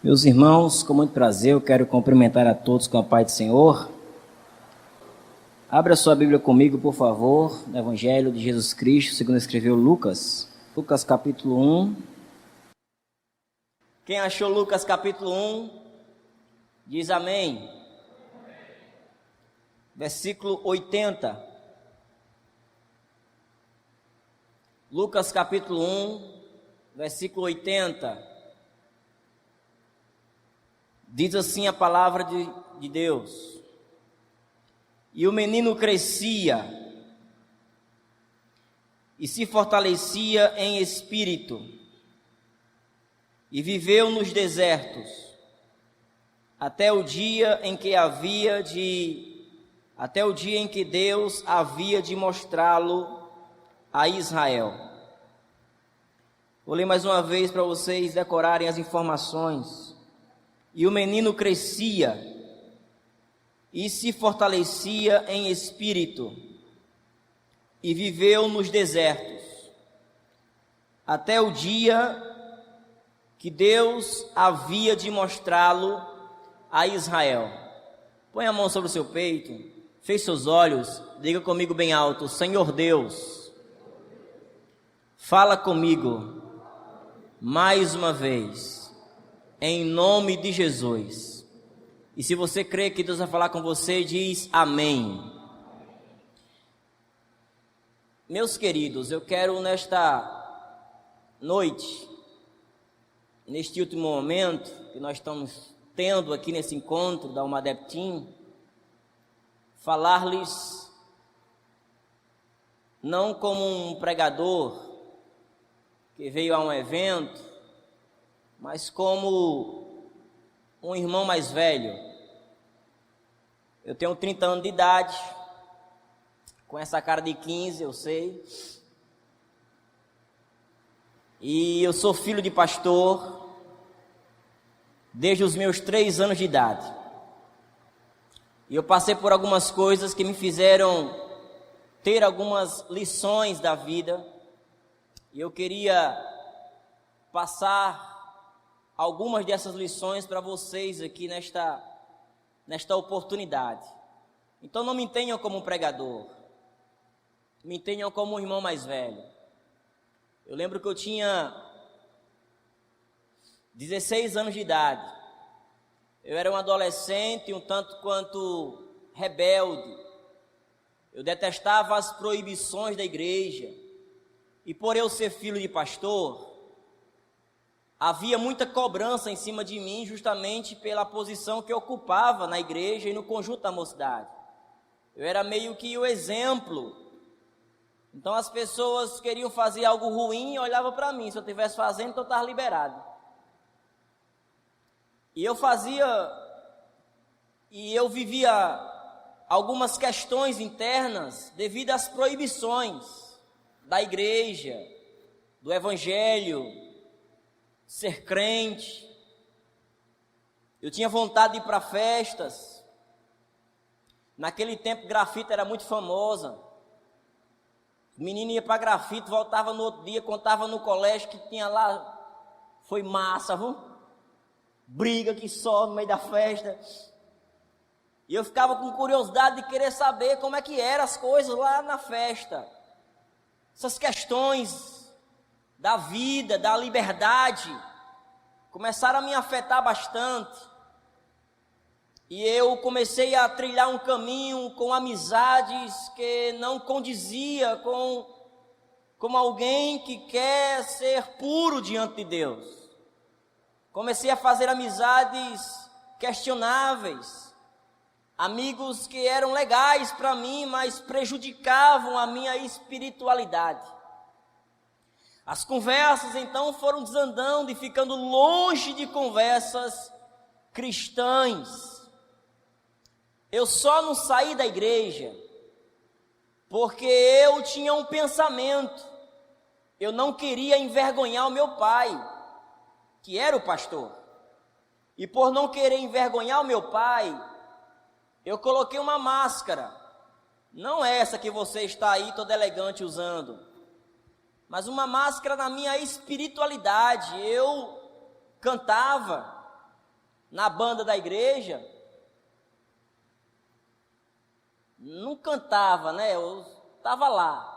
Meus irmãos, com muito prazer, eu quero cumprimentar a todos com a paz do Senhor. Abra sua Bíblia comigo, por favor, no Evangelho de Jesus Cristo, segundo escreveu Lucas. Lucas capítulo 1. Quem achou Lucas capítulo 1, diz amém. Versículo 80. Lucas capítulo 1, versículo 80. Diz assim a palavra de Deus: E o menino crescia e se fortalecia em espírito, e viveu nos desertos, até o dia em que Deus havia de mostrá-lo a Israel. Vou ler mais uma vez para vocês decorarem as informações. E o menino crescia e se fortalecia em espírito, e viveu nos desertos, até o dia que Deus havia de mostrá-lo a Israel. Põe a mão sobre o seu peito, feche seus olhos, diga comigo bem alto: Senhor Deus, fala comigo mais uma vez, em nome de Jesus. E se você crê que Deus vai falar com você, diz amém. Meus queridos, eu quero nesta noite, neste último momento que nós estamos tendo aqui nesse encontro da Almadep Team, falar-lhes não como um pregador que veio a um evento, mas como um irmão mais velho. Eu tenho 30 anos de idade, com essa cara de 15, eu sei. E eu sou filho de pastor desde os meus 3 anos de idade. E eu passei por algumas coisas que me fizeram ter algumas lições da vida. E eu queria passar algumas dessas lições para vocês aqui nesta oportunidade. Então não me tenham como um pregador, me tenham como um irmão mais velho. Eu lembro que eu tinha 16 anos de idade. Eu era um adolescente um tanto quanto rebelde. Eu detestava as proibições da igreja. E por eu ser filho de pastor, havia muita cobrança em cima de mim, justamente pela posição que eu ocupava na igreja e no conjunto da mocidade. Eu era meio que o exemplo. Então as pessoas queriam fazer algo ruim e olhavam para mim. Se eu estivesse fazendo, então eu estava liberado. E eu vivia algumas questões internas devido às proibições da igreja, do evangelho, ser crente. Eu tinha vontade de ir para festas. Naquele tempo grafite era muito famosa. O menino ia para grafite, voltava no outro dia, contava no colégio que tinha lá, foi massa, viu? Briga que só no meio da festa. E eu ficava com curiosidade de querer saber como é que eram as coisas lá na festa. Essas questões da vida, da liberdade, começaram a me afetar bastante. E eu comecei a trilhar um caminho com amizades que não condizia com alguém que quer ser puro diante de Deus. Comecei a fazer amizades questionáveis, amigos que eram legais para mim, mas prejudicavam a minha espiritualidade. As conversas então foram desandando e ficando longe de conversas cristãs. Eu só não saí da igreja porque eu tinha um pensamento. Eu não queria envergonhar o meu pai, que era o pastor. E por não querer envergonhar o meu pai, eu coloquei uma máscara. Não essa que você está aí todo elegante usando, mas uma máscara na minha espiritualidade. Eu cantava, na banda da igreja, não cantava, né? Eu estava lá.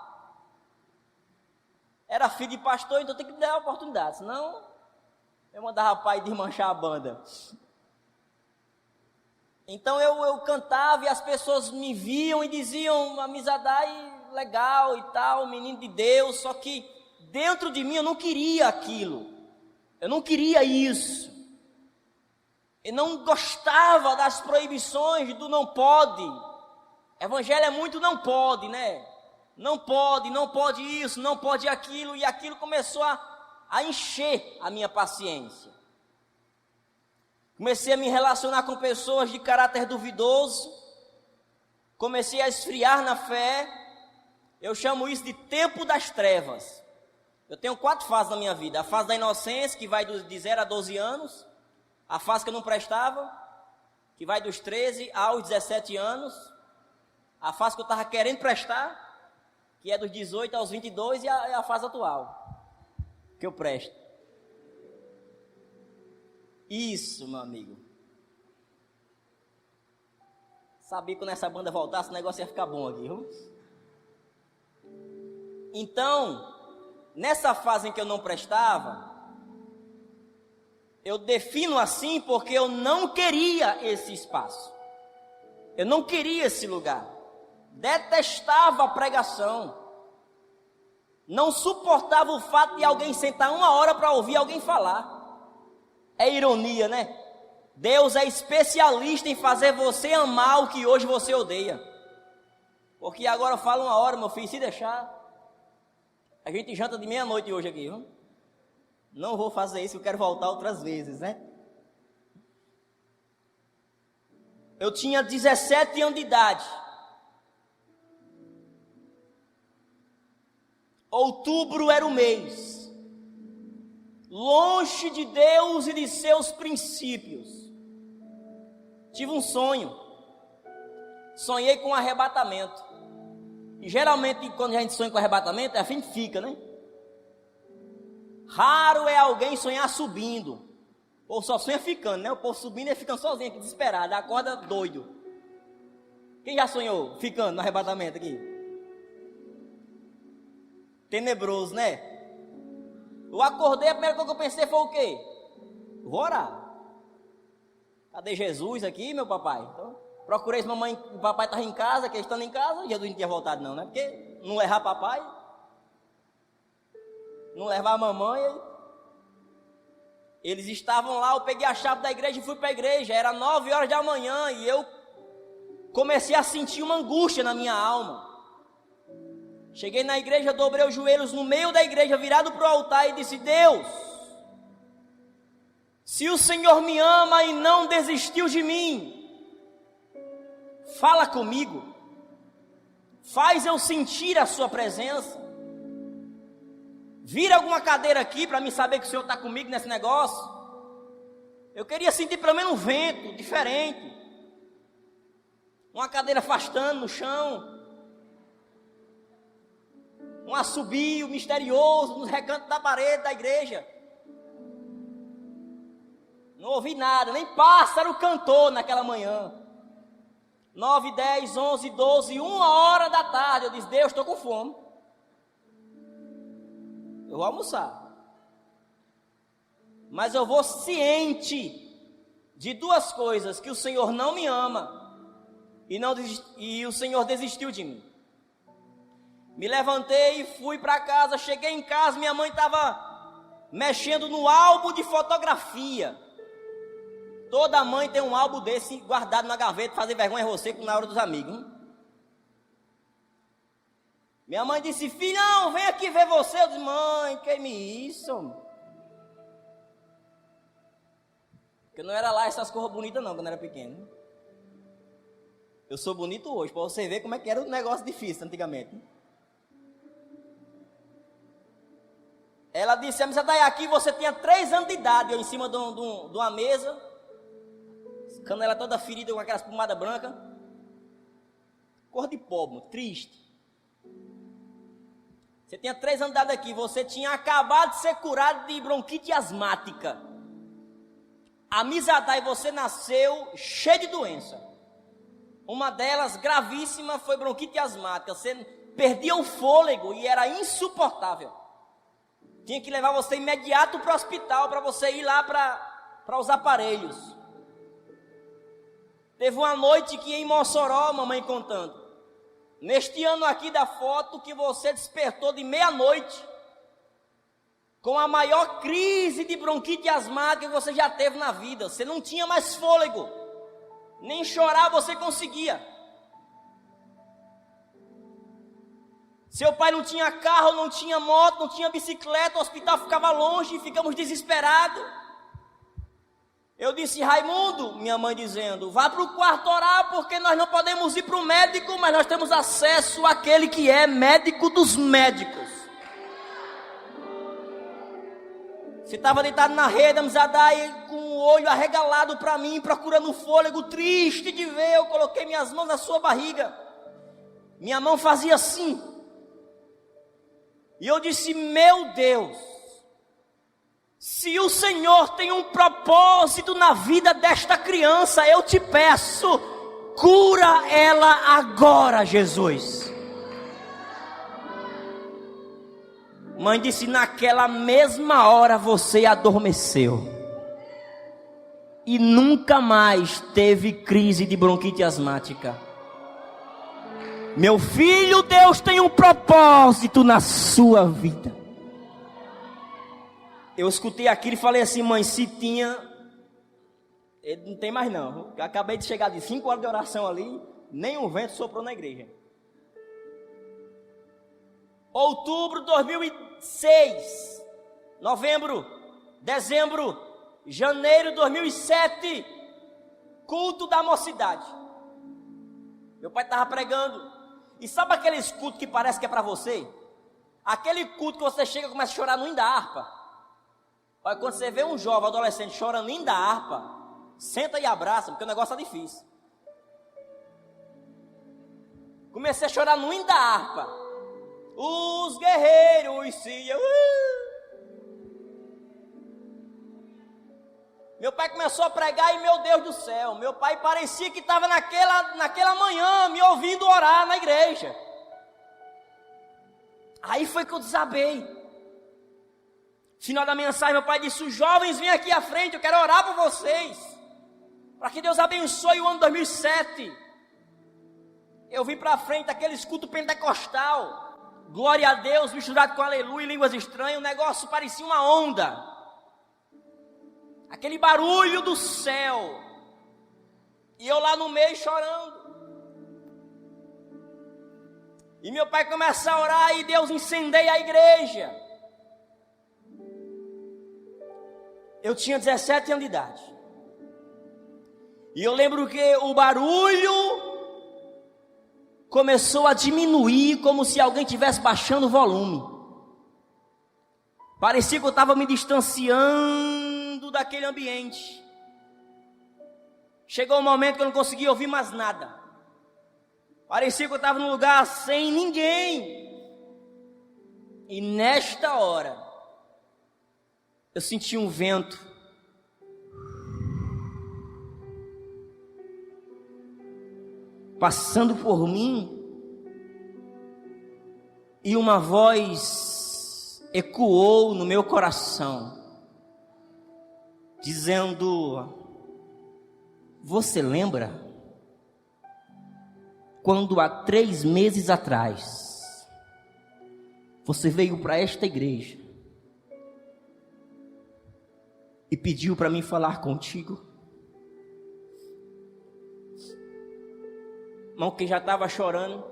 Era filho de pastor, então tem que dar a oportunidade, senão eu mandava pai desmanchar a banda. Então eu cantava e as pessoas me viam e diziam, Amizadai, legal e tal, menino de Deus, só que dentro de mim eu não queria aquilo, eu não queria isso, eu não gostava das proibições do não pode. Evangelho é muito não pode, né? Não pode isso, não pode aquilo, e aquilo começou a encher a minha paciência. Comecei a me relacionar com pessoas de caráter duvidoso, comecei a esfriar na fé. Eu chamo isso de tempo das trevas. Eu tenho 4 fases na minha vida: a fase da inocência, que vai de 0 a 12 anos, a fase que eu não prestava, que vai dos 13 aos 17 anos, a fase que eu estava querendo prestar, que é dos 18 aos 22, e a fase atual, que eu presto. Isso, meu amigo. Sabia que quando essa banda voltasse, o negócio ia ficar bom aqui, viu? Então, nessa fase em que eu não prestava, eu defino assim porque eu não queria esse espaço. Eu não queria esse lugar. Detestava a pregação. Não suportava o fato de alguém sentar 1 hora para ouvir alguém falar. É ironia, né? Deus é especialista em fazer você amar o que hoje você odeia. Porque agora fala 1 hora, meu filho, se deixar. A gente janta de meia-noite hoje aqui, viu? Não vou fazer isso, eu quero voltar outras vezes, né? Eu tinha 17 anos de idade. Outubro era o mês. Longe de Deus e de seus princípios. Tive um sonho. Sonhei com arrebatamento. E geralmente quando a gente sonha com arrebatamento, é assim que fica, né? Raro é alguém sonhar subindo. Ou só sonha ficando, né? O povo subindo e ficando sozinho aqui, desesperado, acorda doido. Quem já sonhou ficando no arrebatamento aqui? Tenebroso, né? Eu acordei, a primeira coisa que eu pensei foi o quê? Vou orar. Cadê Jesus aqui, meu papai? Então, procurei se mamãe e papai estavam em casa, que eles estão em casa. Jesus não tinha voltado não, né? Porque não levar papai, não levar a mamãe. Eles estavam lá, eu peguei a chave da igreja e fui para a igreja. Era 9 horas da manhã e eu comecei a sentir uma angústia na minha alma. Cheguei na igreja, dobrei os joelhos no meio da igreja, virado para o altar e disse: Deus, se o Senhor me ama e não desistiu de mim, fala comigo, faz eu sentir a sua presença, vira alguma cadeira aqui para mim saber que o Senhor está comigo nesse negócio. Eu queria sentir pelo menos um vento diferente, uma cadeira afastando no chão, um assobio misterioso nos recantos da parede da igreja. Não ouvi nada, nem pássaro cantou naquela manhã. 9, 10, 11, 12, 1 hora da tarde, eu disse: Deus, estou com fome, eu vou almoçar, mas eu vou ciente de 2 coisas: que o Senhor não me ama e o Senhor desistiu de mim. Me levantei e fui para casa. Cheguei em casa, minha mãe estava mexendo no álbum de fotografia. Toda mãe tem um álbum desse guardado na gaveta, fazer vergonha a você na hora dos amigos. Minha mãe disse: filhão, vem aqui ver você. Eu disse: mãe, que isso? Porque não era lá essas coisas bonitas não, quando era pequeno. Eu sou bonito hoje, para você ver como é que era um negócio difícil antigamente. Ela disse: Amizadai, aqui você tinha 3 anos de idade. Eu em cima de uma mesa, canela toda ferida com aquelas pomadas brancas, cor de pobre, triste. Você tinha 3 anos de idade aqui. Você tinha acabado de ser curado de bronquite asmática. Amizadai, você nasceu cheio de doença. Uma delas, gravíssima, foi bronquite asmática. Você perdia o fôlego e era insuportável. Tinha que levar você imediato para o hospital, para você ir lá para os aparelhos. Teve uma noite que em Mossoró, mamãe contando, neste ano aqui da foto, que você despertou de meia-noite, com a maior crise de bronquite asmática que você já teve na vida. Você não tinha mais fôlego, nem chorar você conseguia. Seu pai não tinha carro, não tinha moto, não tinha bicicleta, o hospital ficava longe, ficamos desesperados. Eu disse: Raimundo, minha mãe dizendo, vá para o quarto orar, porque nós não podemos ir para o médico, mas nós temos acesso àquele que é médico dos médicos. Você estava deitado na rede, Amizadai, com o olho arregalado para mim, procurando fôlego, triste de ver. Eu coloquei minhas mãos na sua barriga. Minha mão fazia assim. E eu disse: meu Deus, se o Senhor tem um propósito na vida desta criança, eu te peço, cura ela agora, Jesus. Mãe disse: naquela mesma hora você adormeceu e nunca mais teve crise de bronquite asmática. Meu filho, Deus tem um propósito na sua vida. Eu escutei aquilo e falei assim: mãe, se tinha, ele não tem mais não. Eu acabei de chegar de 5 horas de oração ali, nem um vento soprou na igreja. Outubro de 2006, novembro, dezembro, janeiro de 2007, culto da mocidade. Meu pai estava pregando. E sabe aqueles cultos que parece que é para você? Aquele culto que você chega e começa a chorar no hino da harpa. Olha, quando você vê um jovem adolescente chorando no hino da harpa, senta e abraça, porque o negócio está difícil. Comecei a chorar no hino da harpa. Os guerreiros se... Meu pai começou a pregar e, meu Deus do céu, meu pai parecia que estava naquela manhã me ouvindo orar na igreja. Aí foi que eu desabei. Final da mensagem, meu pai disse: os jovens, vêm aqui à frente, eu quero orar por vocês, para que Deus abençoe o ano 2007. Eu vim para frente, aquele escudo pentecostal, glória a Deus, misturado com aleluia e línguas estranhas, o negócio parecia uma onda. Aquele barulho do céu. E eu lá no meio chorando. E meu pai começa a orar e Deus incendeia a igreja. Eu tinha 17 anos de idade. E eu lembro que o barulho começou a diminuir, como se alguém estivesse baixando o volume. Parecia que eu estava me distanciando daquele ambiente. Chegou um momento que eu não conseguia ouvir mais nada. Parecia que eu estava num lugar sem ninguém. E nesta hora eu senti um vento passando por mim, e uma voz ecoou no meu coração, dizendo: você lembra quando há 3 meses atrás você veio para esta igreja e pediu para mim falar contigo? Irmão, que já estava chorando,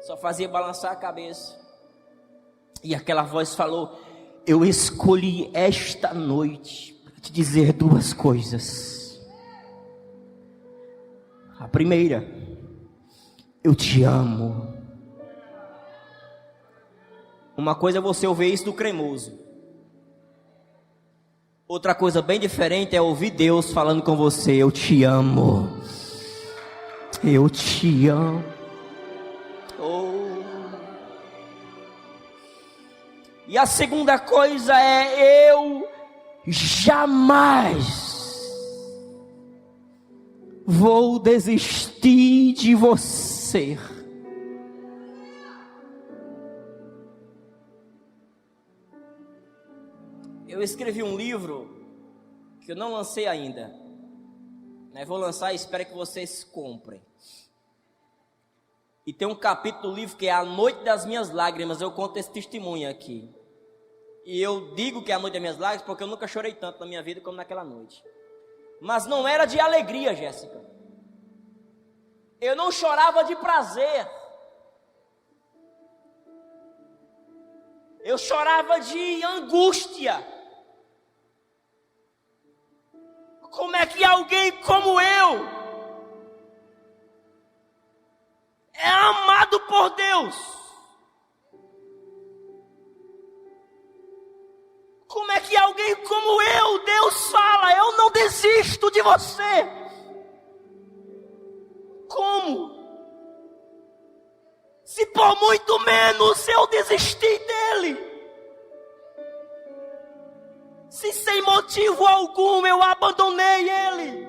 só fazia balançar a cabeça. E aquela voz falou: eu escolhi esta noite para te dizer 2 coisas. A primeira: eu te amo. Uma coisa é você ouvir isso do cremoso. Outra coisa bem diferente é ouvir Deus falando com você: eu te amo. Eu te amo. Oh. E a segunda coisa é: eu jamais vou desistir de você. Eu escrevi um livro que eu não lancei ainda, né? Vou lançar e espero que vocês comprem. E tem um capítulo do livro que é A Noite das Minhas Lágrimas. Eu conto esse testemunho aqui. E eu digo que é a noite das minhas lágrimas porque eu nunca chorei tanto na minha vida como naquela noite. Mas não era de alegria, Jéssica. Eu não chorava de prazer. Eu chorava de angústia. Como é que alguém como eu é amado por Deus? Como é que alguém como eu, Deus fala, eu não desisto de você? Como? Se por muito menos eu desisti dele. Se sem motivo algum eu abandonei ele.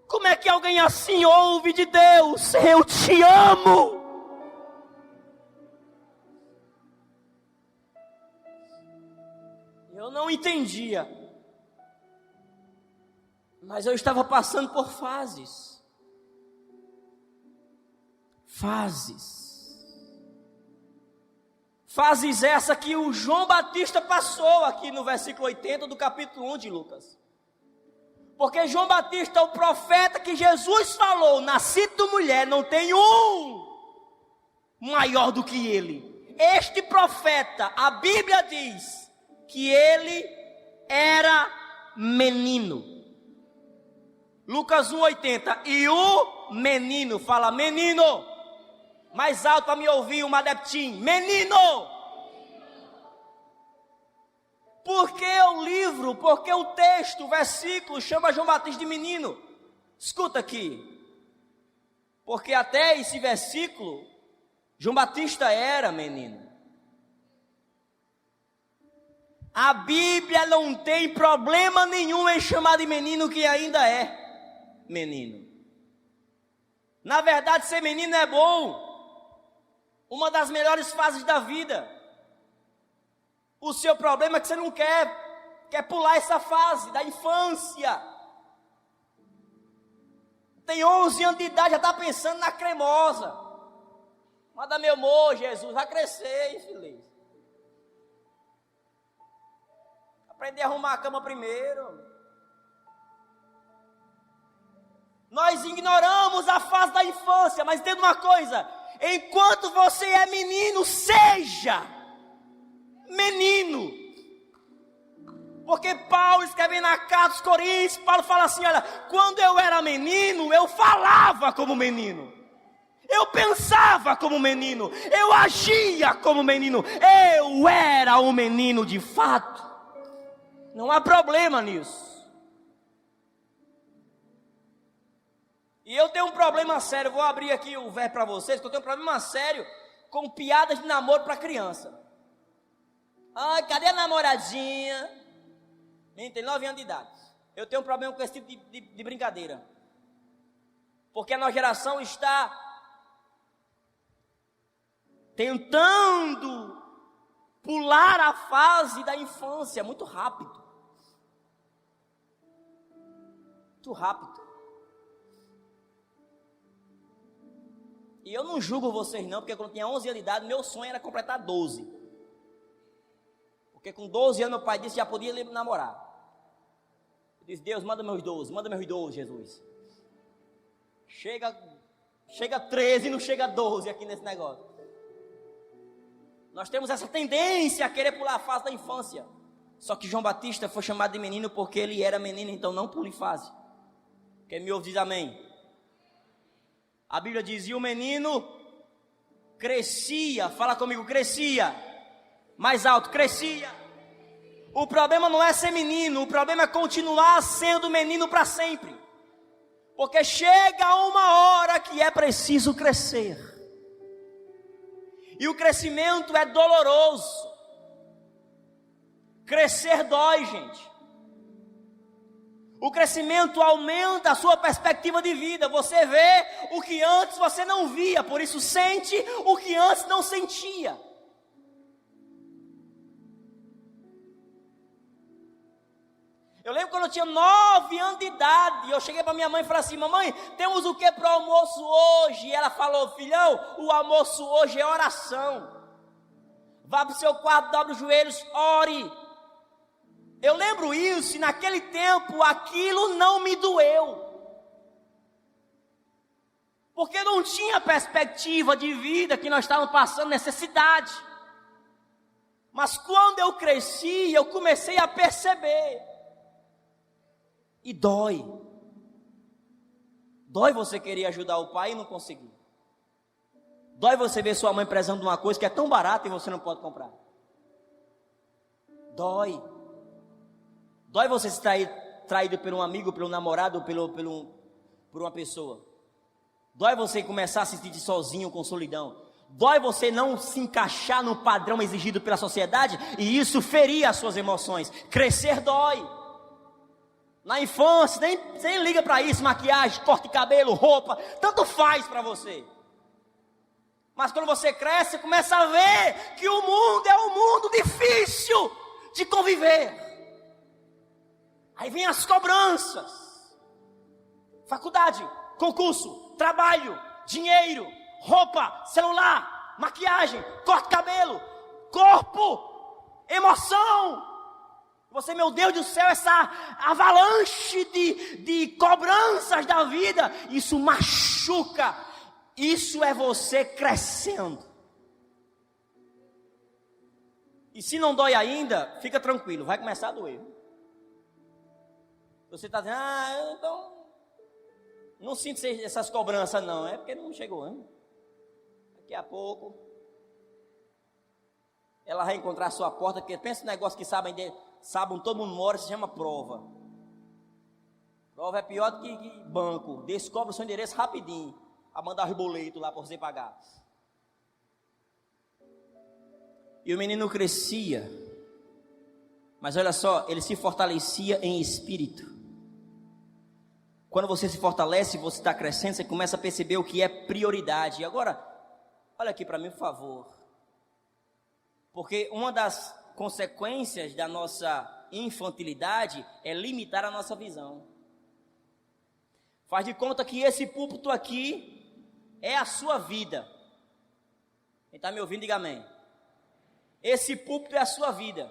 Como é que alguém assim ouve de Deus? Eu te amo. Eu não entendia. Mas eu estava passando por fases. Fases essa que o João Batista passou aqui no versículo 80 do capítulo 1 de Lucas. Porque João Batista, o profeta que Jesus falou, nascido de mulher, não tem um maior do que ele. Este profeta, a Bíblia diz que ele era menino. Lucas 1,80. E o menino, fala menino. Mais alto para me ouvir, um adeptinho. Menino! Porque o livro, porque o texto, o versículo chama João Batista de menino. Escuta aqui. Porque até esse versículo, João Batista era menino. A Bíblia não tem problema nenhum em chamar de menino que ainda é menino. Na verdade, ser menino é bom. Uma das melhores fases da vida. O seu problema é que você não quer pular essa fase da infância. Tem 11 anos de idade, já está pensando na cremosa. Manda meu amor, Jesus, vai crescer, infeliz. Aprender a arrumar a cama primeiro. Nós ignoramos a fase da infância, mas entenda uma coisa. Enquanto você é menino, seja menino. Porque Paulo, escrevendo na carta aos Coríntios, Paulo fala assim, olha, quando eu era menino, eu falava como menino. Eu pensava como menino. Eu agia como menino. Eu era um menino de fato. Não há problema nisso. E eu tenho um problema sério, vou abrir aqui o verbo para vocês, que eu tenho um problema sério com piadas de namoro para criança. Ai, cadê a namoradinha? Menino, tem 9 anos de idade. Eu tenho um problema com esse tipo de brincadeira. Porque a nossa geração está tentando pular a fase da infância muito rápido. Muito rápido. E eu não julgo vocês não, porque quando eu tinha 11 anos de idade, meu sonho era completar 12. Porque com 12 anos meu pai disse que já podia namorar. Eu disse, Deus, manda meus 12, Jesus. Chega 13 e não chega 12 aqui nesse negócio. Nós temos essa tendência a querer pular a fase da infância. Só que João Batista foi chamado de menino porque ele era menino, então não pule fase. Quem me ouve diz amém. A Bíblia diz, e o menino crescia, fala comigo, crescia, mais alto, crescia. O problema não é ser menino, o problema é continuar sendo menino para sempre. Porque chega uma hora que é preciso crescer. E o crescimento é doloroso. Crescer dói, gente. O crescimento aumenta a sua perspectiva de vida. Você vê o que antes você não via, por isso sente o que antes não sentia. Eu lembro quando eu tinha 9 anos de idade, eu cheguei para minha mãe e falei assim: mamãe, temos o que para o almoço hoje? E ela falou: filhão, o almoço hoje é oração. Vá para o seu quarto, dobre os joelhos, ore. Eu lembro isso, e naquele tempo aquilo não me doeu. Porque não tinha perspectiva de vida, que nós estávamos passando necessidade. Mas quando eu cresci, eu comecei a perceber. E dói. Dói você querer ajudar o pai e não conseguir. Dói você ver sua mãe prezando uma coisa que é tão barata e você não pode comprar. Dói. Dói você se traído por um amigo, pelo namorado, por uma pessoa. Dói você começar a se sentir sozinho, com solidão. Dói você não se encaixar no padrão exigido pela sociedade e isso ferir as suas emoções. Crescer dói. Na infância, nem liga para isso, maquiagem, corte de cabelo, roupa, tanto faz para você. Mas quando você cresce, você começa a ver que o mundo é um mundo difícil de conviver. Aí vem as cobranças. Faculdade, concurso, trabalho, dinheiro, roupa, celular, maquiagem, corte de cabelo, corpo, emoção. Você, meu Deus do céu, essa avalanche de cobranças da vida, isso machuca. Isso é você crescendo. E se não dói ainda, fica tranquilo, vai começar a doer. Você está dizendo: então não sinto essas cobranças não, é porque não chegou, hein? Daqui a pouco ela vai encontrar a sua porta, porque pensa no negócio que sabem todo mundo mora, se chama prova. Prova é pior do que banco. Descobre o seu endereço rapidinho, a mandar os boletos lá para você pagar. E o menino crescia, mas olha só, ele se fortalecia em espírito. Quando você se fortalece, você está crescendo, você começa a perceber o que é prioridade. E agora, olha aqui para mim, por favor. Porque uma das consequências da nossa infantilidade é limitar a nossa visão. Faz de conta que esse púlpito aqui é a sua vida. Quem está me ouvindo, diga amém. Esse púlpito é a sua vida.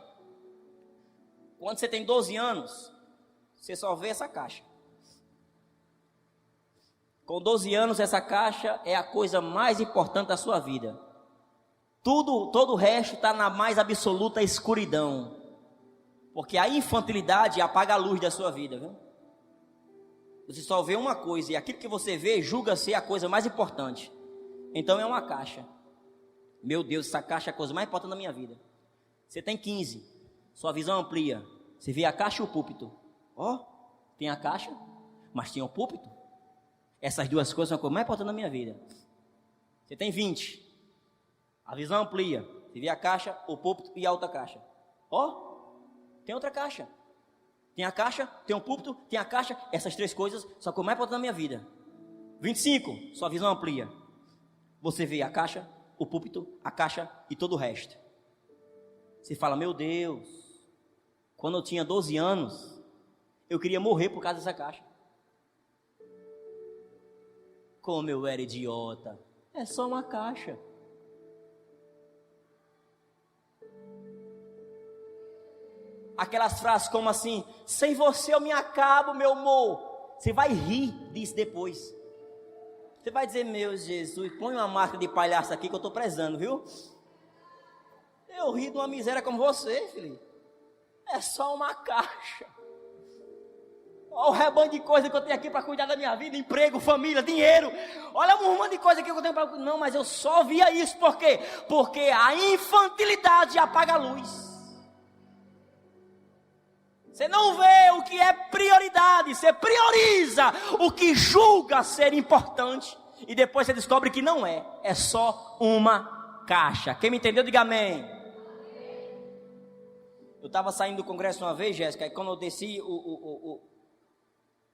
Quando você tem 12 anos, você só vê essa caixa. Com 12 anos, essa caixa é a coisa mais importante da sua vida. Todo o resto está na mais absoluta escuridão. Porque a infantilidade apaga a luz da sua vida, viu? Você só vê uma coisa, e aquilo que você vê julga ser a coisa mais importante. Então é uma caixa. Meu Deus, essa caixa é a coisa mais importante da minha vida. Você tem 15, sua visão amplia. Você vê a caixa e o púlpito. Tem a caixa, mas tem o púlpito. Essas duas coisas são a coisa mais importante da minha vida. Você tem 20. A visão amplia. Você vê a caixa, o púlpito e a outra caixa. Tem outra caixa. Tem a caixa, tem um púlpito, tem a caixa. Essas três coisas são a coisa mais importante da minha vida. 25, sua visão amplia. Você vê a caixa, o púlpito, a caixa e todo o resto. Você fala: meu Deus, quando eu tinha 12 anos, eu queria morrer por causa dessa caixa. Como eu era idiota. É só uma caixa. Aquelas frases como assim: sem você eu me acabo, meu amor. Você vai rir disso depois. Você vai dizer: meu Jesus, põe uma marca de palhaço aqui que eu estou prezando, viu? Eu ri de uma miséria como você, filho. É só uma caixa. Olha o rebanho de coisa que eu tenho aqui para cuidar da minha vida: emprego, família, dinheiro. Olha um monte de coisa aqui que eu tenho para... Não, mas eu só via isso. Por quê? Porque a infantilidade apaga a luz. Você não vê o que é prioridade. Você prioriza o que julga ser importante. E depois você descobre que não é. É só uma caixa. Quem me entendeu, diga amém. Eu estava saindo do congresso uma vez, Jéssica, e quando eu desci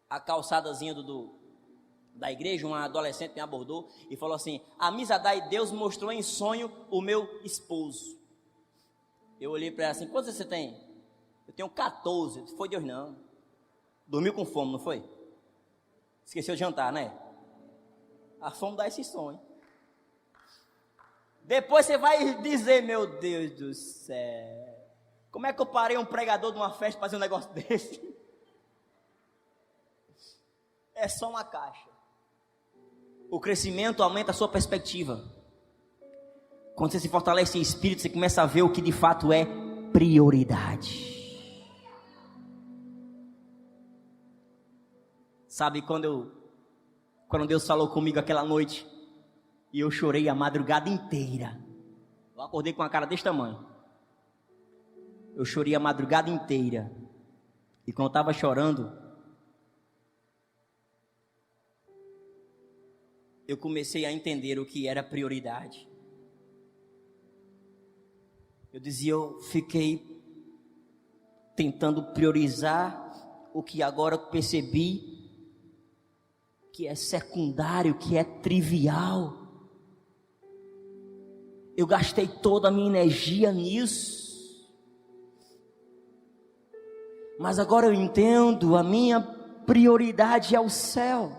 a calçadazinha da igreja, uma adolescente me abordou e falou assim: Amizadai, Deus mostrou em sonho o meu esposo. Eu olhei para ela assim: quantos você tem? Eu tenho 14. Foi Deus não. Dormiu com fome, não foi? Esqueceu de jantar, né? A fome dá esse sonho. Depois você vai dizer: meu Deus do céu, como é que eu parei um pregador de uma festa para fazer um negócio desse? É só uma caixa. O crescimento aumenta a sua perspectiva. Quando você se fortalece em espírito, você começa a ver o que de fato é prioridade. Sabe quando Deus falou comigo aquela noite e eu chorei a madrugada inteira. Eu acordei com uma cara desse tamanho. Eu chorei a madrugada inteira. E quando eu estava chorando, eu comecei a entender o que era prioridade. Eu fiquei tentando priorizar o que agora eu percebi que é secundário, que é trivial. Eu gastei toda a minha energia nisso. Mas agora eu entendo, a minha prioridade é o céu,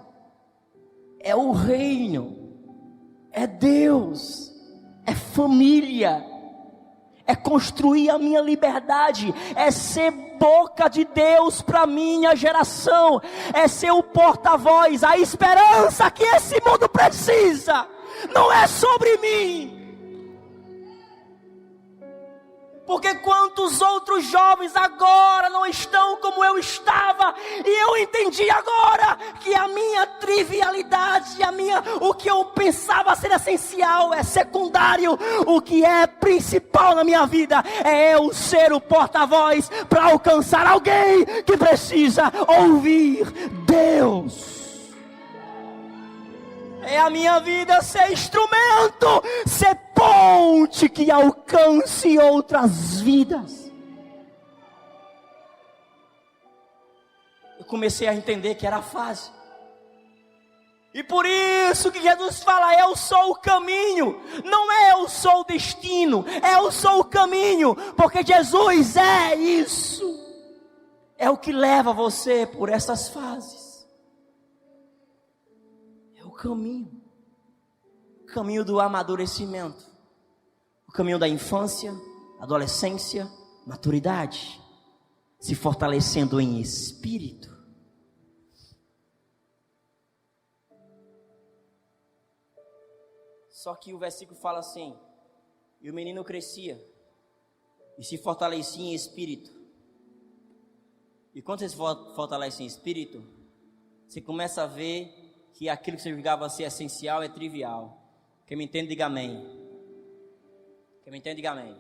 é o reino, é Deus, é família, é construir a minha liberdade, é ser boca de Deus para minha geração, é ser o porta-voz, a esperança que esse mundo precisa, não é sobre mim. Porque quantos outros jovens agora não estão como eu estava, e eu entendi agora que a minha trivialidade, o que eu pensava ser essencial é secundário, o que é principal na minha vida é eu ser o porta-voz para alcançar alguém que precisa ouvir Deus. É a minha vida ser instrumento, ser ponte que alcance outras vidas. Eu comecei a entender que era a fase. E por isso que Jesus fala: eu sou o caminho. Não é eu sou o destino, é eu sou o caminho. Porque Jesus é isso. É o que leva você por essas fases. O caminho do amadurecimento, o caminho da infância, adolescência, maturidade, se fortalecendo em espírito. Só que o versículo fala assim: e o menino crescia e se fortalecia em espírito. E quando você se fortalece em espírito, você começa a ver que aquilo que você julgava ser essencial é trivial. Quem me entende, diga amém. Quem me entende, diga amém.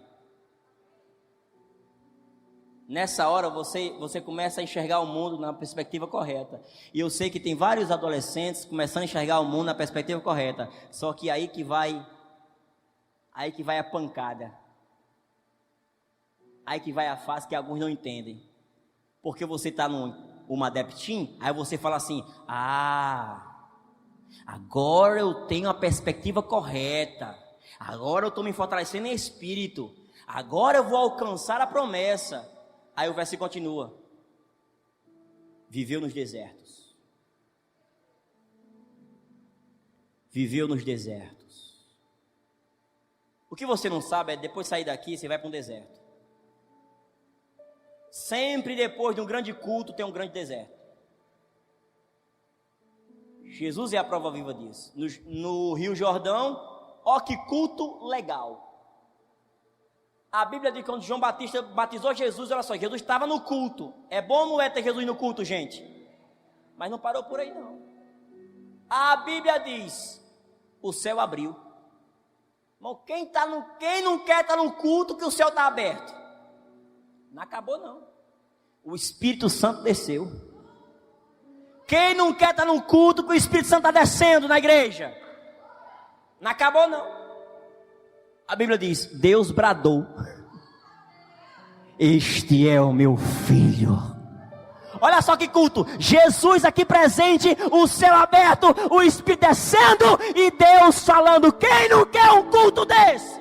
Nessa hora você começa a enxergar o mundo na perspectiva correta. E eu sei que tem vários adolescentes começando a enxergar o mundo na perspectiva correta. Só que aí que vai a pancada. Aí que vai a fase que alguns não entendem. Porque você está numa adeptim, aí você fala assim: agora eu tenho a perspectiva correta, agora eu estou me fortalecendo em espírito, agora eu vou alcançar a promessa. Aí o versículo continua: viveu nos desertos. Viveu nos desertos. O que você não sabe é depois de sair daqui, você vai para um deserto. Sempre depois de um grande culto tem um grande deserto. Jesus é a prova viva disso. No Rio Jordão, ó que culto legal. A Bíblia diz que quando João Batista batizou Jesus, olha só, Jesus estava no culto. É bom ou não é ter Jesus no culto, gente? Mas não parou por aí não. A Bíblia diz: o céu abriu. Irmão, quem não quer estar no culto que o céu está aberto? Não acabou não. O Espírito Santo desceu. Quem não quer estar num culto que o Espírito Santo está descendo na igreja? Não acabou não. A Bíblia diz: Deus bradou. este é o meu filho. Olha só que culto, Jesus aqui presente, o céu aberto, o Espírito descendo e Deus falando. Quem não quer um culto desse?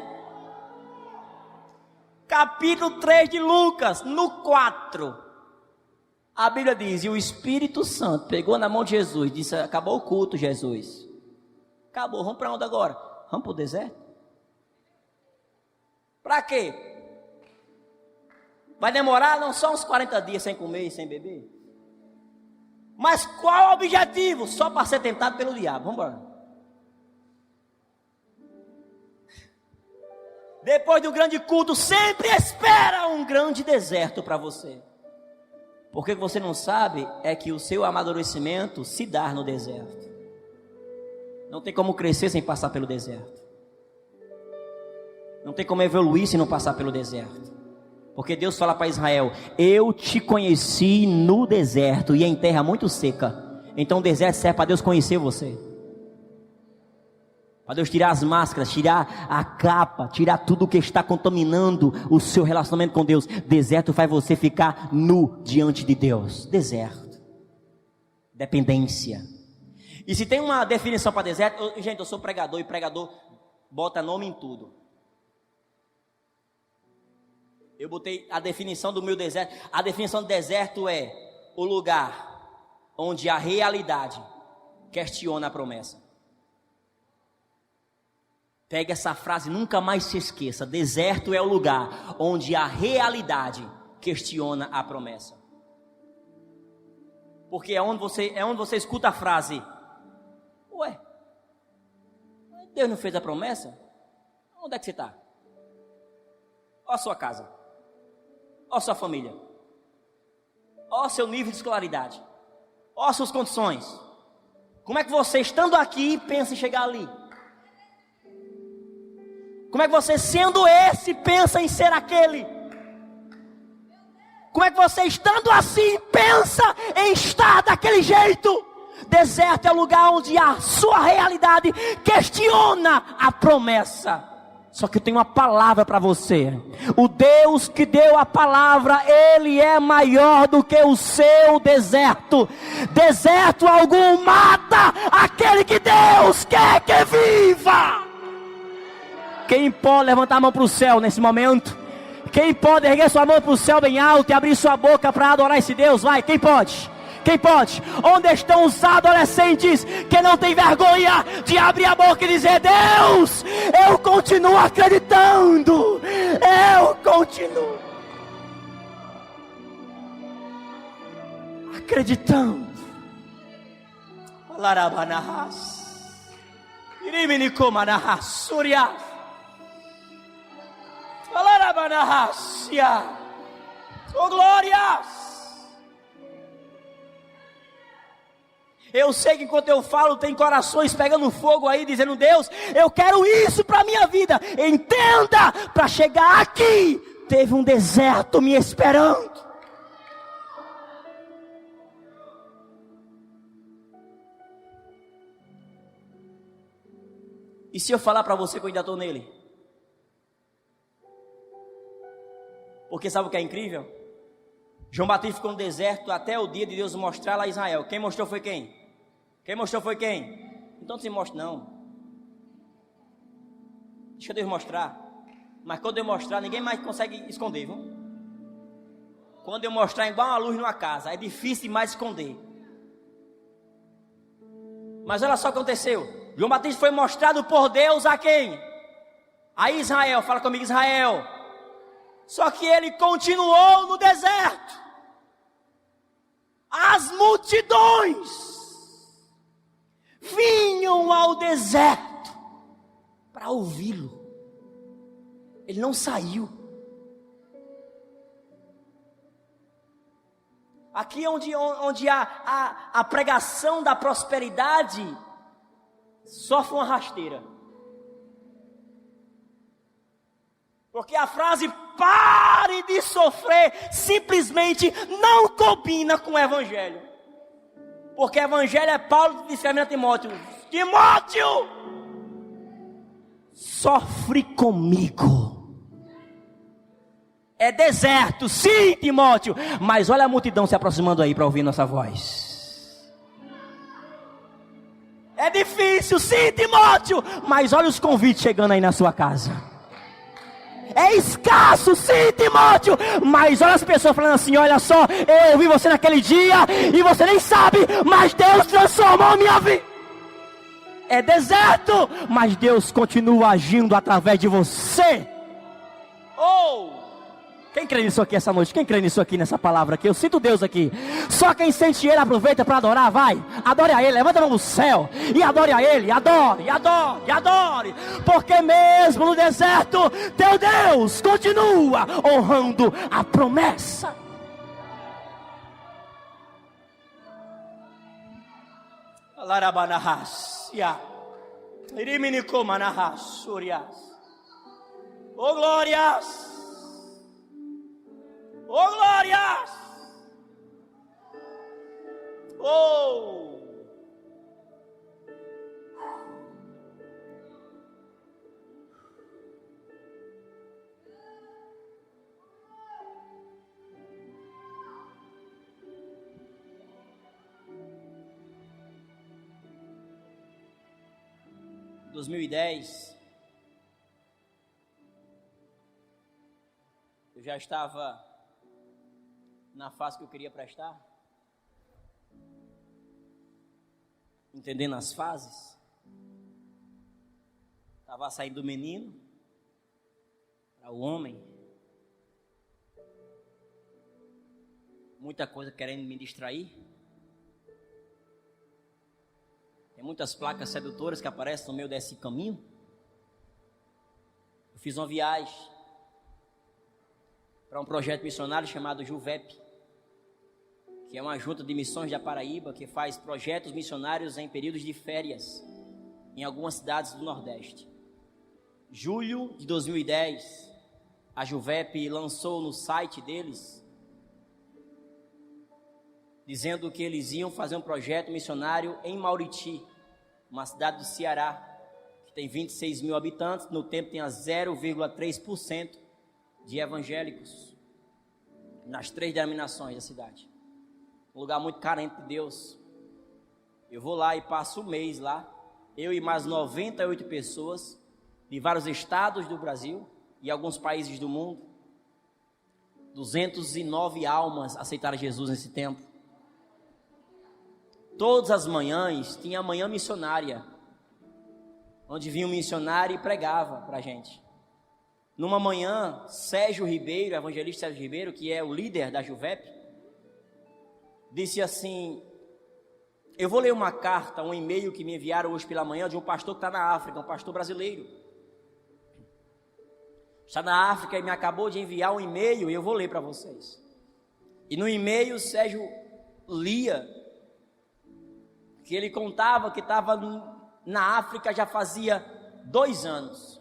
Capítulo 3 de Lucas, no 4, a Bíblia diz, e o Espírito Santo pegou na mão de Jesus, disse, acabou o culto, Jesus. Acabou, vamos para onde agora? Vamos para o deserto? Para quê? Vai demorar não só uns 40 dias sem comer e sem beber? Mas qual o objetivo? Só para ser tentado pelo diabo, vamos embora. Depois do grande culto, sempre espera um grande deserto para você. Porque o que você não sabe é que o seu amadurecimento se dá no deserto. Não tem como crescer sem passar pelo deserto. Não tem como evoluir se não passar pelo deserto. Porque Deus fala para Israel, eu te conheci no deserto e em terra muito seca. Então o deserto serve para Deus conhecer você. Para Deus tirar as máscaras, tirar a capa, tirar tudo que está contaminando o seu relacionamento com Deus. Deserto faz você ficar nu diante de Deus. Deserto. Dependência. E se tem uma definição para deserto, gente, eu sou pregador e pregador bota nome em tudo. Eu botei a definição do meu deserto. A definição do deserto é o lugar onde a realidade questiona a promessa. Pegue essa frase, nunca mais se esqueça. Deserto é o lugar onde a realidade questiona a promessa. Porque é onde você escuta a frase, ué, Deus não fez a promessa? Onde é que você está? Olha a sua casa. Olha a sua família. Olha o seu nível de escolaridade. Olha as suas condições. Como é que você, estando aqui, pensa em chegar ali? Como é que você, sendo esse, pensa em ser aquele? Como é que você, estando assim, pensa em estar daquele jeito? Deserto é o lugar onde a sua realidade questiona a promessa. Só que eu tenho uma palavra para você. O Deus que deu a palavra, Ele é maior do que o seu deserto. Deserto algum mata aquele que Deus quer que viva. Quem pode levantar a mão para o céu nesse momento? Quem pode erguer sua mão para o céu bem alto e abrir sua boca para adorar esse Deus? Vai, quem pode? Quem pode? Onde estão os adolescentes que não têm vergonha de abrir a boca e dizer, Deus, eu continuo acreditando, eu continuo acreditando. Larabanahas, Iriminicomanahas, Surya, Larabanahas, oh glórias. Eu sei que enquanto eu falo, tem corações pegando fogo aí, dizendo, Deus, eu quero isso para a minha vida. Entenda, para chegar aqui, teve um deserto me esperando. E se eu falar para você que eu ainda estou nele? Porque sabe o que é incrível? João Batista ficou no deserto até o dia de Deus mostrar lá a Israel. Quem mostrou foi quem? Quem mostrou foi quem? Então não se mostra não. Deixa Deus mostrar. Mas quando eu mostrar, ninguém mais consegue esconder, viu? Quando eu mostrar igual uma luz numa casa, é difícil demais esconder. Mas olha só o que aconteceu. João Batista foi mostrado por Deus a quem? A Israel. Fala comigo, Israel. Só que ele continuou no deserto. As multidões vinham ao deserto para ouvi-lo. Ele não saiu. Aqui onde a pregação da prosperidade sofre uma rasteira. Porque a frase pare de sofrer simplesmente não combina com o evangelho. Porque o evangelho é Paulo escrevendo a Timóteo. Timóteo, sofre comigo. É deserto, sim, Timóteo, mas olha a multidão se aproximando aí para ouvir nossa voz. É difícil, sim, Timóteo, mas olha os convites chegando aí na sua casa. É escasso, sim, Timóteo, mas olha as pessoas falando assim: olha só, eu ouvi você naquele dia e você nem sabe, mas Deus transformou a minha vida. É deserto, mas Deus continua agindo através de você. Oh! Quem crê nisso aqui essa noite? Quem crê nisso aqui, nessa palavra aqui? Eu sinto Deus aqui. Só quem sente Ele aproveita para adorar, vai. Adore a Ele, levanta a mão no céu e adore a Ele. Adore, adore, adore. Porque mesmo no deserto, teu Deus continua honrando a promessa. Alarabanahas, ya. Iriminicomanahas, surias. Oh glórias. Oh glórias! Oh! Em 2010, eu já estava na fase que eu queria prestar, entendendo as fases. Estava saindo do menino para o homem, muita coisa querendo me distrair. Tem muitas placas sedutoras que aparecem no meio desse caminho. Eu fiz uma viagem para um projeto missionário chamado JUVEP, que é uma junta de missões da Paraíba, que faz projetos missionários em períodos de férias, em algumas cidades do Nordeste. Julho de 2010, a JUVEP lançou no site deles, dizendo que eles iam fazer um projeto missionário em Mauriti, uma cidade do Ceará, que tem 26 mil habitantes, no tempo tinha 0,3% de evangélicos, nas 3 denominações da cidade. Um lugar muito carente de Deus. Eu vou lá e passo um mês lá, eu e mais 98 pessoas, de vários estados do Brasil e alguns países do mundo. 209 almas aceitaram Jesus nesse tempo. Todas as manhãs tinha a manhã missionária, onde vinha um missionário e pregava para a gente. Numa manhã, Sérgio Ribeiro, evangelista Sérgio Ribeiro, que é o líder da JUVEP, disse assim: eu vou ler uma carta, um e-mail que me enviaram hoje pela manhã de um pastor que está na África, um pastor brasileiro. Está na África e me acabou de enviar um e-mail e eu vou ler para vocês. E no e-mail Sérgio lia que ele contava que estava na África já fazia 2 anos.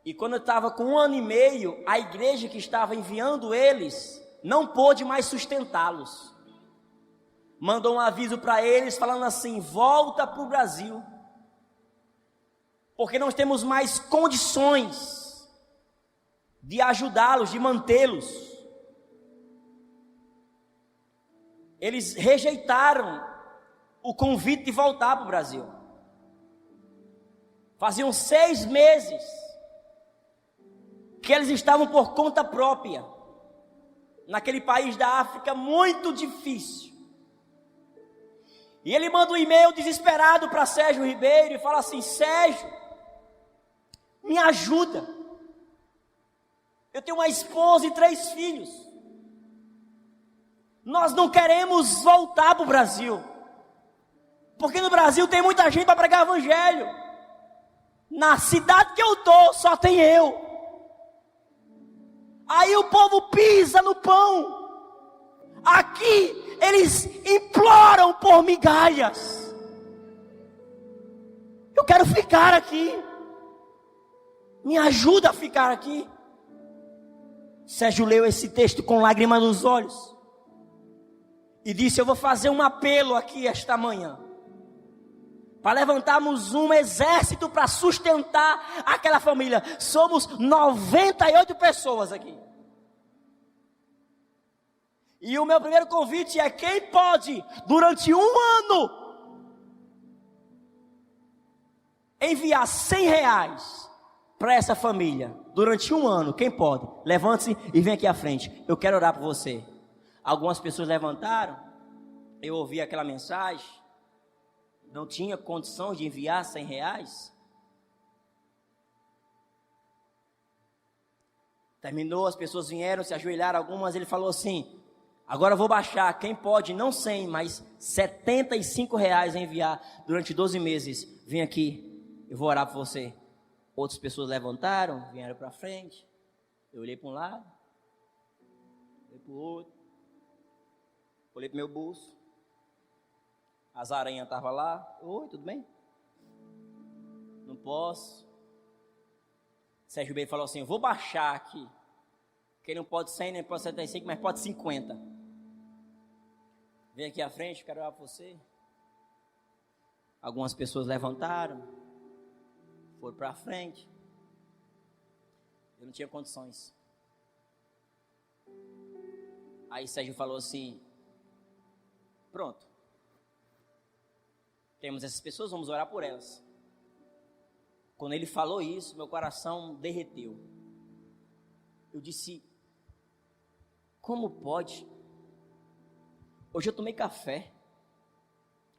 E quando eu estava com 1 ano e meio, a igreja que estava enviando eles não pôde mais sustentá-los. Mandou um aviso para eles falando assim: volta para o Brasil, porque nós temos mais condições de ajudá-los, de mantê-los. Eles rejeitaram o convite de voltar para o Brasil. Faziam 6 meses que eles estavam por conta própria, naquele país da África muito difícil. E ele manda um e-mail desesperado para Sérgio Ribeiro e fala assim: Sérgio, me ajuda. Eu tenho uma esposa e 3 filhos. Nós não queremos voltar para o Brasil, porque no Brasil tem muita gente para pregar evangelho. Na cidade que eu estou só tem eu. Aí o povo pisa no pão. Aqui eles imploram por migalhas. Eu quero ficar aqui. Me ajuda a ficar aqui. Sérgio leu esse texto com lágrimas nos olhos e disse: eu vou fazer um apelo aqui esta manhã para levantarmos um exército para sustentar aquela família. Somos 98 pessoas aqui. E o meu primeiro convite é: quem pode, durante um ano, enviar R$100 para essa família? Durante um ano, quem pode? Levante-se e vem aqui à frente. Eu quero orar por você. Algumas pessoas levantaram. Eu ouvi aquela mensagem. Não tinha condição de enviar R$100. Terminou, as pessoas vieram, se ajoelharam algumas. Ele falou assim: agora eu vou baixar, quem pode, não 100, mas R$75 enviar durante 12 meses. Vem aqui, eu vou orar por você. Outras pessoas levantaram, vieram para frente. Eu olhei para um lado, olhei para o outro, olhei para o meu bolso. As aranhas estavam lá. Oi, tudo bem? Não posso. Sérgio B falou assim: vou baixar aqui. Quem não pode 100, nem pode 75, mas pode 50. Vem aqui à frente, quero orar por você. Algumas pessoas levantaram, foram para frente. Eu não tinha condições. Aí Sérgio falou assim: pronto, temos essas pessoas, vamos orar por elas. Quando ele falou isso, meu coração derreteu. Eu disse: como pode? Hoje eu tomei café,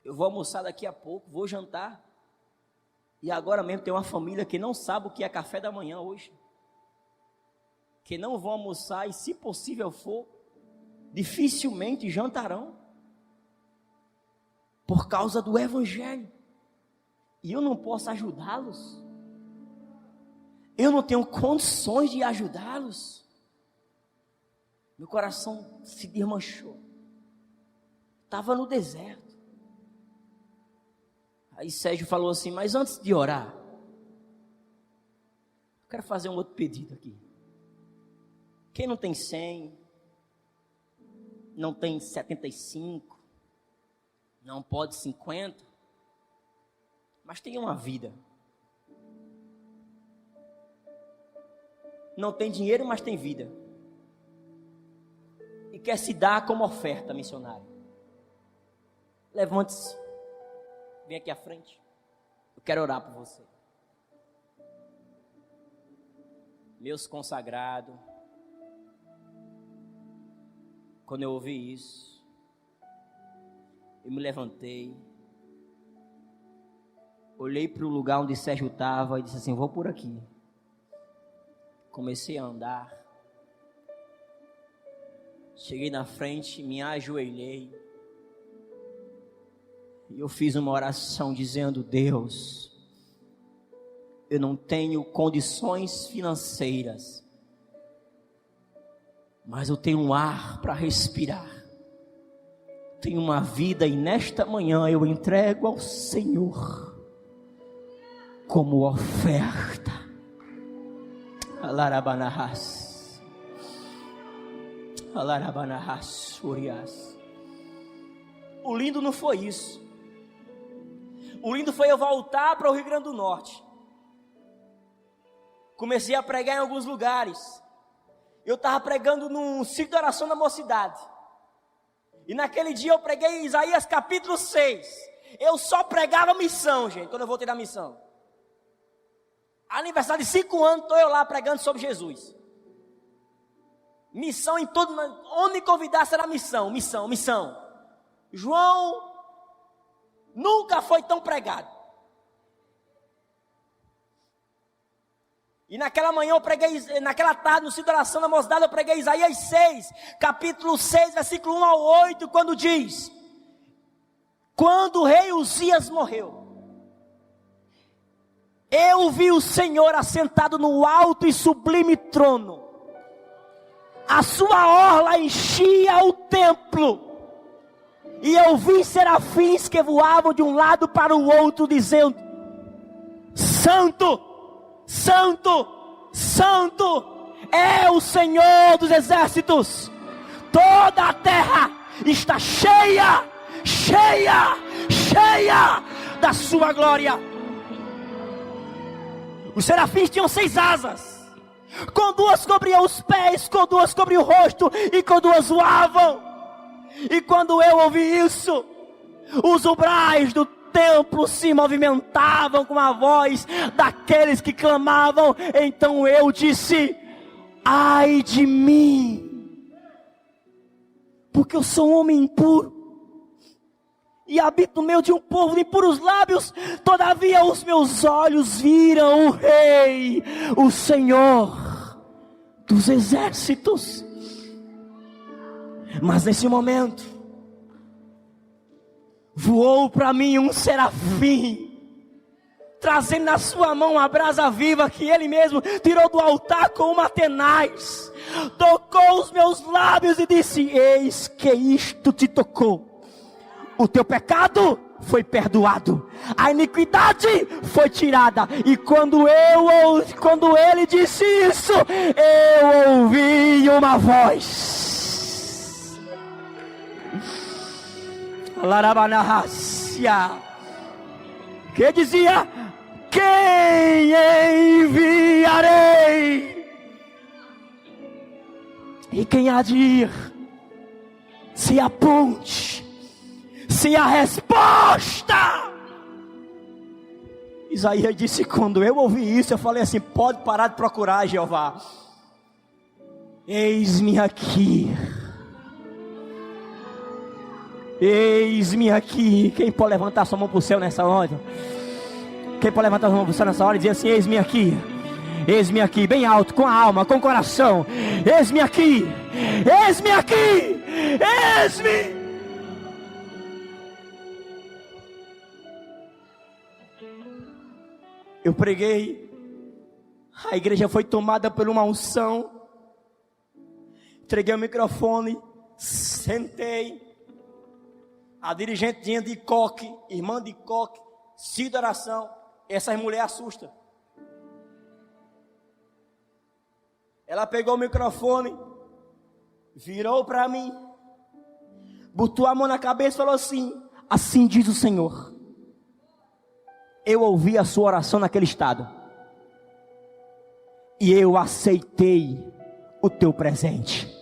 eu vou almoçar daqui a pouco, vou jantar, e agora mesmo tem uma família que não sabe o que é café da manhã hoje, que não vão almoçar e, se possível for, dificilmente jantarão, por causa do evangelho, e eu não posso ajudá-los, eu não tenho condições de ajudá-los. Meu coração se desmanchou, estava no deserto. Aí Sérgio falou assim: mas antes de orar, eu quero fazer um outro pedido aqui. Quem não tem 100, não tem 75, não pode 50, mas tem uma vida. Não tem dinheiro, mas tem vida. E quer se dar como oferta missionária. Levante-se. Vem aqui à frente. Eu quero orar por você. Meus consagrados, quando eu ouvi isso, eu me levantei, olhei para o lugar onde Sérgio estava e disse assim: vou por aqui. Comecei a andar, cheguei na frente, me ajoelhei, e eu fiz uma oração dizendo: Deus, eu não tenho condições financeiras, mas eu tenho um ar para respirar, tenho uma vida, e nesta manhã eu entrego ao Senhor como oferta. Alarabanahas, Alarabanahas, Urias. O lindo não foi isso. O lindo foi eu voltar para o Rio Grande do Norte. Comecei a pregar em alguns lugares. Eu estava pregando num ciclo de oração da mocidade. E naquele dia eu preguei Isaías capítulo 6. Eu só pregava missão, gente, quando eu voltei da missão. Aniversário de 5 anos, estou eu lá pregando sobre Jesus. Missão em todo, onde me convidar será missão, missão, missão. João nunca foi tão pregado. E naquela manhã eu preguei, naquela tarde, no ciclo de oração da mocidade, eu preguei Isaías 6, capítulo 6, versículo 1 ao 8, quando diz: quando o rei Uzias morreu, eu vi o Senhor assentado no alto e sublime trono. A sua orla enchia o templo. E eu vi serafins que voavam de um lado para o outro, dizendo: Santo, Santo, Santo é o Senhor dos exércitos. Toda a terra está cheia, cheia, cheia da sua glória. Os serafins tinham 6 asas, com 2 cobriam os pés, com 2 cobriam o rosto, e com 2 voavam. E quando eu ouvi isso, os umbrais do templo se movimentavam com a voz daqueles que clamavam. Então eu disse: ai de mim, porque eu sou um homem impuro, e habito no meio de um povo de impuros lábios. Todavia os meus olhos viram o Rei, o Senhor dos exércitos. Mas nesse momento, voou para mim um serafim, trazendo na sua mão a brasa viva que ele mesmo tirou do altar com uma tenaz. Tocou os meus lábios e disse: eis que isto te tocou. O teu pecado foi perdoado, a iniquidade foi tirada. E quando ele disse isso, eu ouvi uma voz que dizia: quem enviarei? E quem há de ir? Se aponte, se a resposta. Isaías disse: quando eu ouvi isso, eu falei assim: pode parar de procurar, Jeová. Eis-me aqui. Eis-me aqui. Quem pode levantar sua mão para o céu nessa hora? Quem pode levantar sua mão para o céu nessa hora e dizer assim: eis-me aqui. Eis-me aqui, bem alto, com a alma, com o coração. Eis-me aqui. Eis-me aqui. Eis-me. Eu preguei. A igreja foi tomada por uma unção. Entreguei o microfone. Sentei. A dirigentezinha de coque, irmã de coque, se de oração. Essas mulheres assustam. Ela pegou o microfone, virou para mim, botou a mão na cabeça e falou assim: assim diz o Senhor, eu ouvi a sua oração naquele estado, e eu aceitei o teu presente.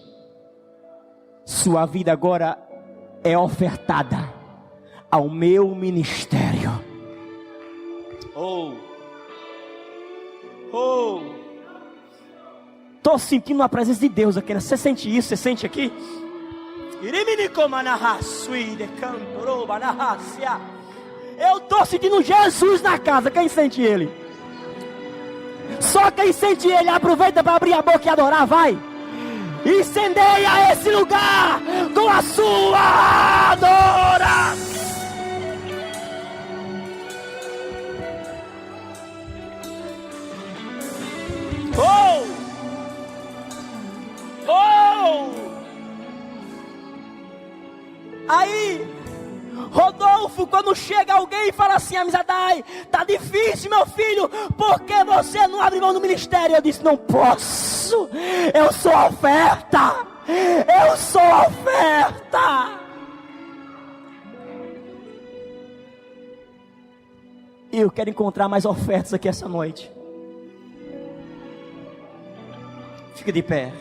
Sua vida agora é ofertada ao meu ministério. Estou sentindo a presença de Deus aqui. Você sente isso? Você sente aqui? Eu estou sentindo Jesus na casa. Quem sente Ele? Só quem sente Ele, aproveita para abrir a boca e adorar. Vai, incendeia esse lugar com a sua adoração. Aí Rodolfo, quando chega alguém e fala assim: Amizadai, tá difícil, meu filho, porque você não abre mão do ministério? Eu disse: não posso, eu sou oferta, eu sou oferta. E eu quero encontrar mais ofertas aqui essa noite. Fica de pé.